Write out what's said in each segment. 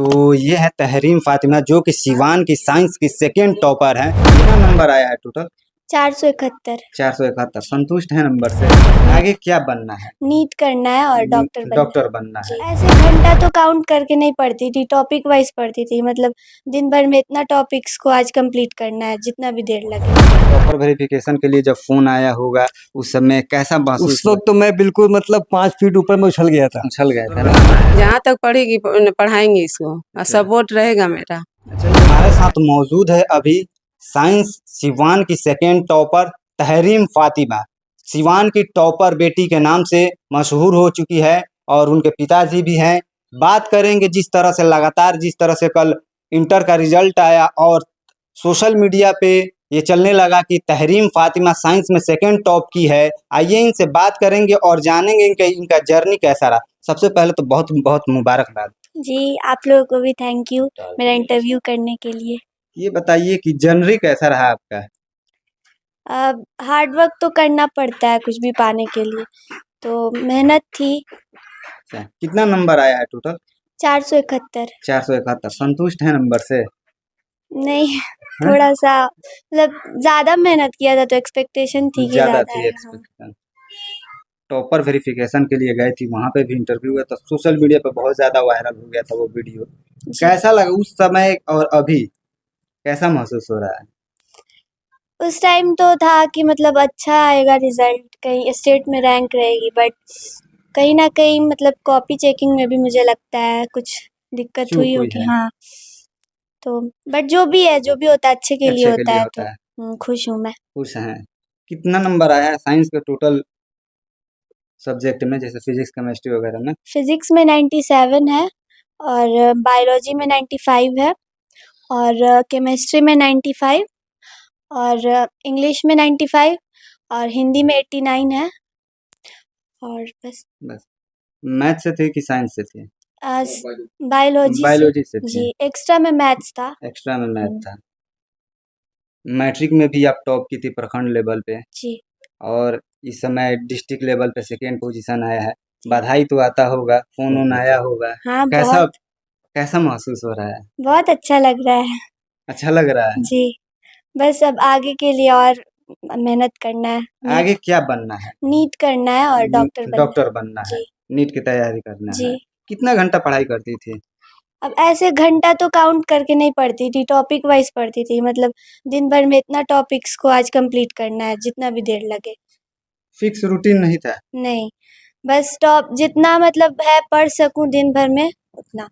तो ये है तहरीम फातिमा, जो कि सिवान की साइंस की सेकेंड टॉपर है। कितना नंबर आया है टोटल? 471। 471। संतुष्ट है नंबर से? आगे क्या बनना है? नीट करना है और डॉक्टर बनना है। ऐसे घंटा तो काउंट करके नहीं पढ़ती थी, टॉपिक वाइज पढ़ती थी। मतलब दिन भर में इतना टॉपिक्स को आज कंप्लीट करना है, जितना भी देर लगे। प्रॉपर वेरिफिकेशन के लिए जब फोन आया होगा उस समय कैसा महसूस? उस वक्त तो मैं बिल्कुल मतलब 5 फीट ऊपर में उछल गया था। उछल गया था ना? जहाँ तक पढ़ेगी पढ़ाएंगे इसको और सपोर्ट रहेगा मेरा। अच्छा, हमारे साथ मौजूद है अभी साइंस सिवान की सेकेंड टॉपर तहरीम फातिमा। सिवान की टॉपर बेटी के नाम से मशहूर हो चुकी है और उनके पिताजी भी हैं। बात करेंगे जिस तरह से लगातार, जिस तरह से कल इंटर का रिजल्ट आया और सोशल मीडिया पे ये चलने लगा कि तहरीम फातिमा साइंस में सेकेंड टॉप की है। आइए इनसे बात करेंगे और जानेंगे इनका जर्नी कैसा रहा। सबसे पहले तो बहुत बहुत मुबारकबाद। जी, आप लोगों को भी थैंक यू मेरा इंटरव्यू करने के लिए। ये बताइए कि जर्नी कैसा रहा आपका? अब हार्ड वर्क तो करना पड़ता है कुछ भी पाने के लिए, तो मेहनत थी। अच्छा, कितना नंबर आया है टोटल? 471। 471। संतुष्ट है नंबर से? नहीं, थोड़ा सा मतलब ज़्यादा मेहनत किया था तो एक्सपेक्टेशन थी कि ज्यादा ज़्यादा थी आएगा। एक्सपेक्टेशन। टॉपर वेरिफिकेशन के लिए गए थी, वहां पे भी इंटरव्यू हुआ था, सोशल मीडिया पे बहुत ज्यादा वायरल हो गया था वो वीडियो। कैसा लगा उस समय और अभी कैसा महसूस हो रहा है? उस टाइम तो था कि मतलब अच्छा आएगा रिजल्ट, कहीं स्टेट में रैंक रहेगी, बट कहीं ना कहीं मतलब कॉपी चेकिंग में भी मुझे लगता है कुछ दिक्कत चूक हुई हुई होगी। है। हाँ, तो बट जो भी है, जो भी होता है अच्छे के लिए अच्छे के होता लिए है, होता है। तो खुश हूँ मैं। खुश हैं? कितना नंबर आया है साइंस के टोटल सब्जेक्ट में, जैसे फिजिक्स केमिस्ट्री वगैरह में? फिजिक्स में 97 है और बायोलॉजी में 95 है और केमिस्ट्री में 95 और इंग्लिश में 95 और हिंदी में 89 है और बस। बस। मैथ से थे कि साइंस से थे? बायोलॉजी बायोलॉजी से थे। जी, एक्स्ट्रा में मैथ्स था। एक्स्ट्रा में मैथ था। मैट्रिक में भी आप टॉप की थी प्रखंड लेवल पे, जी, और इस समय डिस्ट्रिक्ट लेवल पे सेकेंड पोजीशन आया है। बधाई तो आता होगा, फोन वोन आया होगा। हाँ, कैसा कैसा महसूस हो रहा है? बहुत अच्छा लग रहा है। अच्छा लग रहा है? जी, बस अब आगे के लिए और मेहनत करना है। आगे क्या बनना है? नीट करना है और डॉक्टर बनना है। जी। नीट की तैयारी करना जी। है। कितना घंटा पढ़ाई करती थी? अब ऐसे घंटा तो काउंट करके नहीं पढ़ती थी, टॉपिक वाइज पढ़ती थी। मतलब दिन भर में इतना टॉपिक्स को आज कंप्लीट करना है, जितना भी देर लगे। फिक्स रूटीन नहीं था? नहीं, बस जितना मतलब है पढ़ सकूं दिन भर में उतना।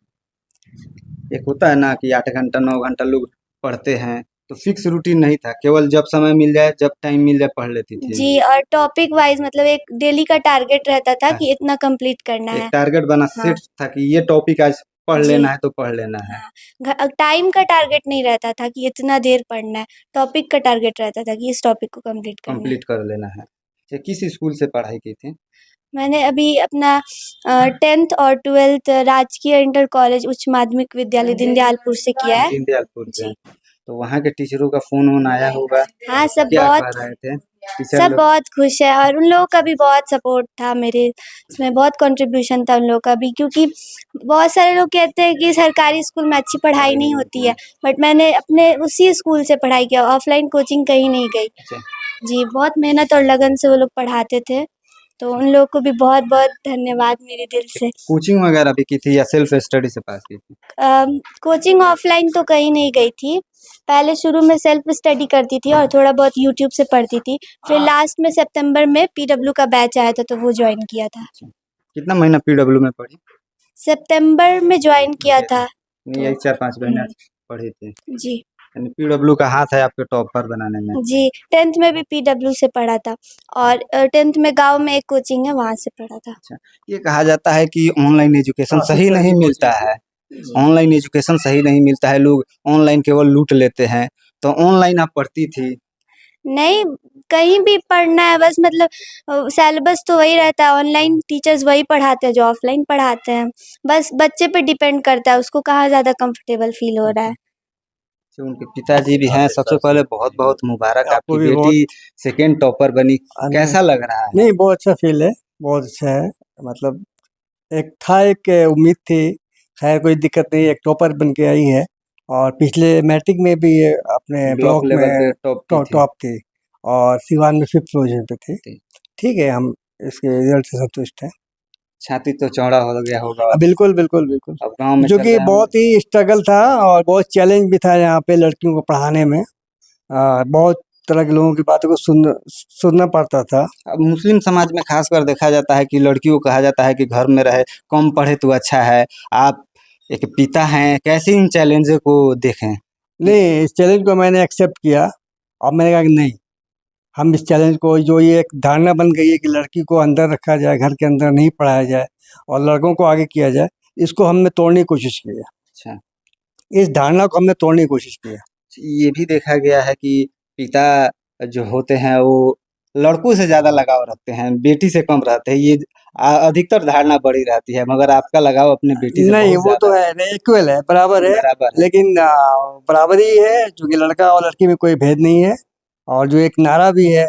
एक होता है ना कि 8 घंटा 9 घंटा लोग पढ़ते हैं, तो फिक्स रूटीन नहीं था, केवल जब समय मिल जाए, जब टाइम मिल जाए पढ़ लेती थी। जी, और टॉपिक वाइज मतलब एक डेली का टारगेट रहता था कि इतना कंप्लीट करना एक है। टारगेट बना सेट था कि ये टॉपिक आज पढ़ जी। लेना है तो पढ़ लेना है। टाइम का टारगेट नहीं रहता था कि इतना देर पढ़ना है, टॉपिक का टारगेट रहता था कि इस टॉपिक को कंप्लीट करना है। कंप्लीट कर लेना है। अच्छा, किस स्कूल से पढ़ाई की थी? मैंने अभी अपना 10th और 12th राजकीय इंटर कॉलेज उच्च माध्यमिक विद्यालय दीनदयालपुर से किया है। दीनदयालपुर से। जी। तो वहाँ के टीचरों का फोन वोन आया होगा? हाँ, सब क्या बहुत कह रहे थे टीचर सब लोग? बहुत खुश है और उन लोगों का भी बहुत सपोर्ट था मेरे इसमें, बहुत कंट्रीब्यूशन था उन लोगों का भी, क्योंकि बहुत सारे लोग कहते हैं कि सरकारी स्कूल में अच्छी पढ़ाई नहीं होती है, बट मैंने अपने उसी स्कूल से पढ़ाई किया, ऑफलाइन कोचिंग कहीं नहीं गई। अच्छा। जी, बहुत मेहनत और लगन से वो लोग पढ़ाते थे, तो उन लोगों को भी बहुत बहुत धन्यवाद मेरे दिल से। कोचिंग वगैरह भी की थी या सेल्फ स्टडी से पास की थी? कोचिंग ऑफलाइन तो कहीं नहीं गई थी। पहले शुरू में सेल्फ स्टडी करती थी और थोड़ा बहुत यूट्यूब से पढ़ती थी। फिर लास्ट में सितंबर में पीडब्ल्यू का बैच आया था तो वो ज्वाइन किया था। कितना महीना पीडब्ल्यू में पढ़ी? सितंबर में ज्वाइन किया था। यही 4-5 महीना पढ़ी थी। जी। यानी पीडब्ल्यू का हाथ है आपके टॉपर बनाने में। जी, 10th में भी पीडब्ल्यू से पढ़ा था और 10th में गांव में एक कोचिंग है, वहाँ से पढ़ा था। अच्छा, ये कहा जाता है कि ऑनलाइन एजुकेशन सही नहीं मिलता है। ऑनलाइन एजुकेशन सही नहीं मिलता है, लोग ऑनलाइन केवल लूट लेते हैं। तो ऑनलाइन आप पढ़ती थी? नहीं, कहीं भी पढ़ना है बस, मतलब सिलेबस तो वही रहता है, ऑनलाइन टीचर्स वही पढ़ाते हैं जो ऑफलाइन पढ़ाते हैं। बस बच्चे पे डिपेंड करता है, उसको कहाँ ज़्यादा कंफर्टेबल फील हो रहा है। तो उनके पिताजी भी हैं। सबसे पहले बहुत बहुत मुबारक, आपको आपकी भी बेटी सेकेंड टॉपर बनी। कैसा लग रहा है? नहीं, बहुत अच्छा फील है, बहुत अच्छा है। मतलब एक उम्मीद थी खैर कोई दिक्कत नहीं, एक टॉपर बन के आई है। और पिछले मैट्रिक में भी ये अपने ब्लॉक ब्लॉक लेवल पे में टॉप की थी। टॉप थी और सिवान में 5th पोजीशन पे थी। थी। ठीक है, हम इसके रिजल्ट से संतुष्ट हैं। छाती तो चौड़ा हो गया होगा बिल्कुल बिल्कुल बिल्कुल, अब गांव में जो चल कि रहे हैं। बहुत ही स्ट्रगल था और बहुत चैलेंज भी था यहाँ पे लड़कियों को पढ़ाने में। बहुत तरह के लोगों की बातों को सुनना पड़ता था। अब मुस्लिम समाज में खासकर देखा जाता है कि लड़कियों को कहा जाता है कि घर में रहे, कम पढ़े तो अच्छा है। आप एक पिता हैं, कैसे इन चैलेंजों को देखें? नहीं, इस चैलेंज को मैंने एक्सेप्ट किया और मैंने कहा कि नहीं, हम इस चैलेंज को, जो ये एक धारणा बन गई है कि लड़की को अंदर रखा जाए, घर के अंदर नहीं पढ़ाया जाए और लड़कों को आगे किया जाए, इसको हमने तोड़ने की कोशिश की है। अच्छा, इस धारणा को हमने तोड़ने की कोशिश की है। ये भी देखा गया है कि पिता जो होते हैं वो लड़कों से ज़्यादा लगाव रखते हैं, बेटी से कम रहते हैं। ये अधिकतर धारणा बड़ी रहती है, मगर आपका लगाव अपने बेटी से नहीं, बहुत वो तो ज़्यादा है, नहीं, इक्वल है, बराबर है। बराबर है। लेकिन बराबरी है, चूंकि लड़का और लड़की में कोई भेद नहीं है। और जो एक नारा भी है,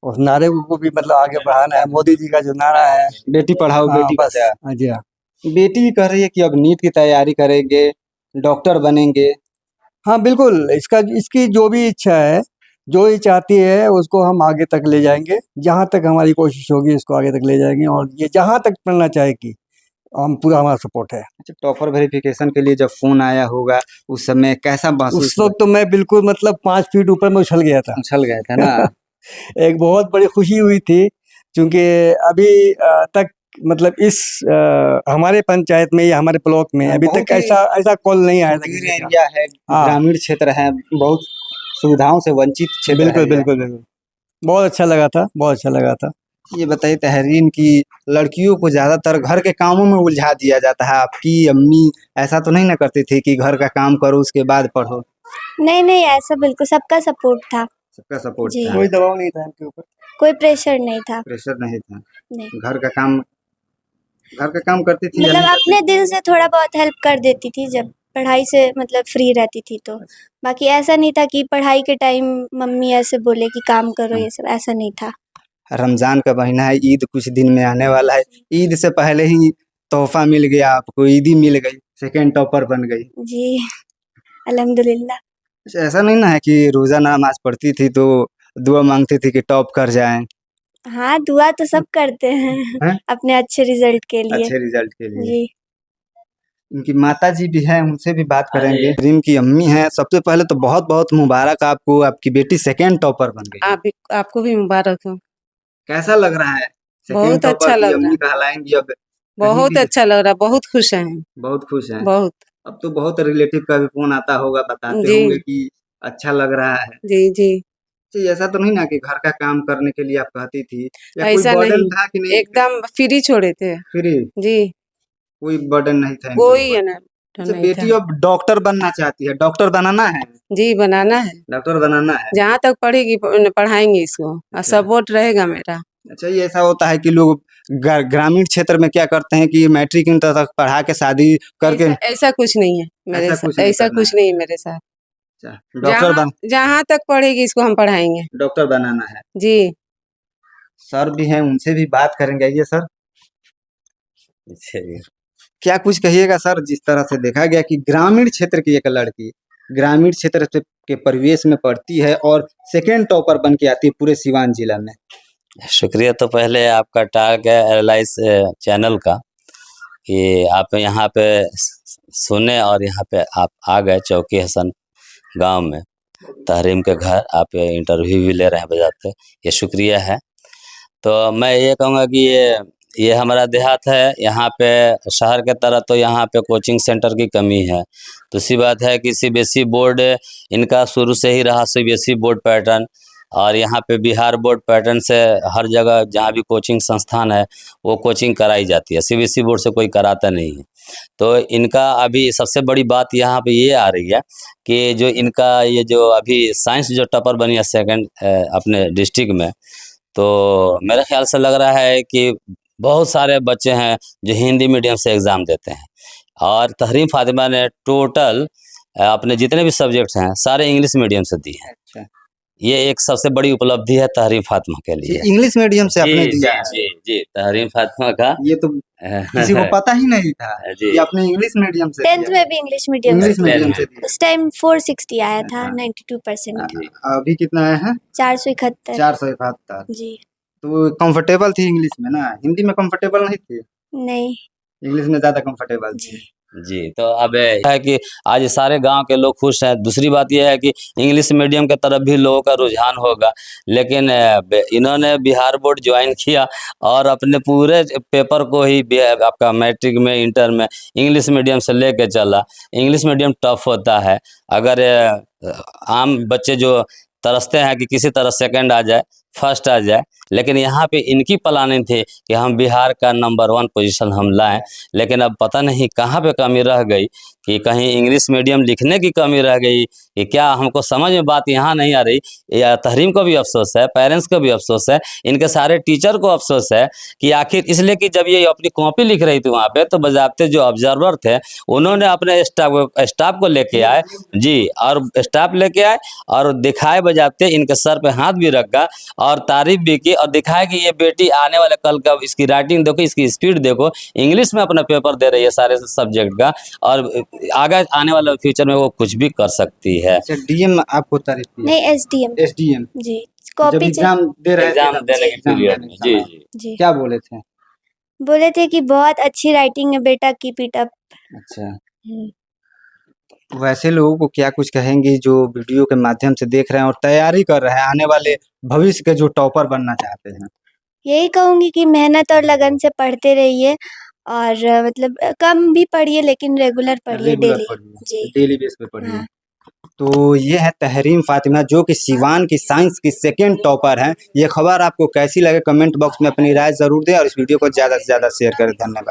उस नारे को भी मतलब आगे बढ़ाना है। मोदी जी का जो नारा है, बेटी पढ़ाओ हाँ बेटी बस, बचाओ। हाँ जी हाँ। बेटी भी कह रही है कि अब नीट की तैयारी करेंगे, डॉक्टर बनेंगे। हाँ बिल्कुल, इसकी जो भी इच्छा है, जो ये चाहती है, उसको हम आगे तक ले जाएंगे। जहाँ तक हमारी कोशिश होगी इसको आगे तक ले जाएंगे और ये जहाँ तक पढ़ना चाहेगी हम पूरा, हमारा सपोर्ट है। अच्छा, टॉपर वेरिफिकेशन के लिए जब फोन आया होगा उस समय कैसा महसूस उस वक्त तो मैं बिल्कुल मतलब 5 फीट ऊपर में उछल गया था। उछल गए थे ना? एक बहुत बड़ी खुशी हुई थी, क्योंकि अभी तक मतलब इस हमारे पंचायत में या हमारे ब्लॉक में अभी बहुत तक ही ऐसा कॉल नहीं आया था सुदूर किसी का। एरिया है, हाँ। ग्रामीण क्षेत्र है, बहुत सुविधाओं से वंचित क्षेत्र है बिल्कुल ये। बिल्कुल बिल्कुल, बहुत अच्छा लगा था, बहुत अच्छा लगा था। ये बताइए तहरीन की लड़कियों को ज्यादातर घर के कामों में उलझा दिया जाता है। आपकी अम्मी ऐसा तो नहीं ना करती थी कि घर का काम करो उसके बाद पढ़ो? नहीं नहीं, ऐसा बिल्कुल सबका सपोर्ट था। सबका सपोर्ट जी। था, कोई दबाव नहीं था इनके ऊपर। कोई प्रेशर नहीं था। प्रेशर नहीं था। नहीं, घर का काम करती थी या मतलब नहीं करती? अपने दिल से थोड़ा बहुत हेल्प कर देती थी जब पढ़ाई से मतलब फ्री रहती थी तो। बाकी ऐसा नहीं था कि पढ़ाई के टाइम मम्मी ऐसे बोले कि काम करो, ये सब ऐसा नहीं था। रमजान का महीना है, ईद कुछ दिन में आने वाला है। ईद से पहले ही तोहफा मिल गया आपको, ईदी मिल गई, सेकंड टॉपर बन गई। जी, अल्हम्दुलिल्लाह। अच्छा, ऐसा नहीं ना है कि रोजा नमाज पढ़ती थी तो दुआ मांगती थी कि टॉप कर जाएं? हाँ, दुआ तो सब करते हैं हैं? अपने अच्छे रिजल्ट के लिए। अच्छे रिजल्ट के लिए। जी। उनकी माता जी भी हैं, उनसे भी बात करेंगे। रीम की अम्मी हैं, सबसे पहले तो बहुत बहुत मुबारक आपको, आपकी बेटी सेकंड टॉपर बन गई। आपको भी मुबारक हो। कैसा लग रहा है सेकंड बहुत टॉपर अच्छा की लग रहा अम्मी है, कहलाएंगी अब? कहीं बहुत भी अच्छा लग रहा है, बहुत खुश हैं हम, बहुत खुश हैं। बहुत। अब तो बहुत रिलेटिव का भी फोन आता होगा, बताते जी होंगे कि अच्छा लग रहा है। जी जी, जी, ऐसा तो नहीं ना कि घर का काम करने के लिए आप कहती थी, या कोई ऐसा बर्डन नहीं, था कि नहीं? एकदम फ्री छोड़े थे। फ्री, जी, कोई बर्डन नहीं था इनके कोई ऊपर। है ना अच्छा, नहीं था। बेटी अब डॉक्टर बनना चाहती है, डॉक्टर बनाना है? जी, बनाना है, डॉक्टर बनाना है। जहाँ तक पढ़ेगी पढ़ाएंगे इसको और अच्छा। सपोर्ट रहेगा मेरा। अच्छा, ये ऐसा होता है कि लोग ग्रामीण क्षेत्र में क्या करते हैं कि मैट्रिक इंटर तक पढ़ा के शादी करके, ऐसा कुछ नहीं है मेरे ऐसा साथ, कुछ नहीं ऐसा करना कुछ है। नहीं है मेरे साथ। अच्छा, डॉक्टर बन जहाँ तक पढ़ेगी इसको हम पढ़ाएंगे। डॉक्टर बनाना है। जी, सर भी हैं, उनसे भी बात करेंगे। आइए सर, क्या कुछ कहिएगा सर? जिस तरह से देखा गया कि ग्रामीण क्षेत्र की एक लड़की ग्रामीण क्षेत्र के परिवेश में पढ़ती है और सेकेंड टॉपर बन के आती है पूरे सिवान जिला में। शुक्रिया तो पहले आपका टाग एयरलाइंस चैनल का कि आप यहाँ पे सुने और यहाँ पे आप आ गए चौकी हसन गांव में, तहरीम के घर आप इंटरव्यू भी ले रहे हैं बजाते, ये शुक्रिया है। तो मैं ये कहूँगा कि ये हमारा देहात है, यहाँ पे शहर के तरह तो यहाँ पे कोचिंग सेंटर की कमी है। दूसरी बात है कि सीबीएसई बोर्ड इनका शुरू से ही रहा, सीबीएसई बोर्ड पैटर्न, और यहाँ पे बिहार बोर्ड पैटर्न से हर जगह जहाँ भी कोचिंग संस्थान है वो कोचिंग कराई जाती है, सीबीएसई बोर्ड से कोई कराता नहीं है। तो इनका अभी सबसे बड़ी बात यहाँ पे ये आ रही है कि जो इनका ये जो अभी साइंस जो टॉपर बनी है सेकंड अपने डिस्ट्रिक्ट में, तो मेरे ख्याल से लग रहा है कि बहुत सारे बच्चे हैं जो हिंदी मीडियम से एग्ज़ाम देते हैं, और तहरीम फातिमा ने टोटल अपने जितने भी सब्जेक्ट्स हैं सारे इंग्लिश मीडियम से दिए हैं। अच्छा, ये एक सबसे बड़ी उपलब्धि है तहरीम फातिमा के जी, लिए। इंग्लिश मीडियम से आपने जी दिया है। जी जी तहरीम फातिमा का ये तो किसी को पता ही नहीं था। जी ये आपने इंग्लिश मीडियम से 10th दिया है। में भी इंग्लिश मीडियम से इंग्लिश दिया। मीडियम से दिया उस टाइम 460 आया था, अच्छा। 92%। जी। अभी कितना आया है? 471। 471। जी तो कंफर्टेबल थी इंग्लिश में ना, हिंदी में कंफर्टेबल नहीं थी, नहीं इंग्लिश में ज्यादा कंफर्टेबल थी। जी जी तो अब है कि आज सारे गांव के लोग खुश हैं। दूसरी बात यह है कि इंग्लिश मीडियम के तरफ भी लोगों का रुझान होगा, लेकिन इन्होंने बिहार बोर्ड ज्वाइन किया और अपने पूरे पेपर को ही आपका मैट्रिक में इंटर में इंग्लिश मीडियम से लेके चला। इंग्लिश मीडियम टफ होता है। अगर आम बच्चे जो तरसते हैं कि किसी तरह सेकंड आ जाए, फर्स्ट आ जाए, लेकिन यहाँ पे इनकी प्लानिंग थी कि हम बिहार का नंबर 1 पोजीशन हम लाएं। लेकिन अब पता नहीं कहाँ पे कमी रह गई, कि कहीं इंग्लिश मीडियम लिखने की कमी रह गई कि क्या, हमको समझ में बात यहाँ नहीं आ रही। या तहरीम को भी अफसोस है, पेरेंट्स को भी अफसोस है, इनके सारे टीचर को अफसोस है कि आखिर इसलिए कि जब ये अपनी कॉपी लिख रही थी वहाँ पे, तो बजाते जो ऑब्जर्वर थे उन्होंने अपने स्टाफ को लेके आए जी, और स्टाफ लेके आए और दिखाए बजाते, इनके सर पे हाथ भी रखा और तारीफ भी की और दिखाया कि ये बेटी आने वाले कल का, इसकी राइटिंग देखो, इसकी स्पीड देखो, इंग्लिश में अपना पेपर दे रही है सारे सब्जेक्ट का, और आगे आने वाले फ्यूचर में वो कुछ भी कर सकती है। अच्छा, डीएम आपको तारीफ की? नहीं एसडीएम एसडीएम जी जब कॉपी एग्जाम दे रहे थे एग्जाम तब? देने के एग्जाम पीरियड देने में के जी समय। जी जी क्या बोले थे? बोले थे कि बहुत अच्छी राइटिंग है बेटा, कीप इट अप। अच्छा, वैसे लोगों को क्या कुछ कहेंगी जो वीडियो के माध्यम से देख रहे हैं और तैयारी कर रहे हैं, आने वाले भविष्य के जो टॉपर बनना चाहते हैं? यही कहूंगी कि मेहनत और लगन से पढ़ते रहिए और मतलब कम भी पढ़िए लेकिन रेगुलर पढ़िए रेगुलर डेली। पढ़िए, जी डेली बेस पे पढ़िए। हाँ तो ये है तहरीम फातिमा, जो कि सिवान की साइंस की सेकेंड टॉपर है। ये खबर आपको कैसी लगे कमेंट बॉक्स में अपनी राय जरूर दें और इस वीडियो को ज़्यादा से ज़्यादा शेयर करें। धन्यवाद।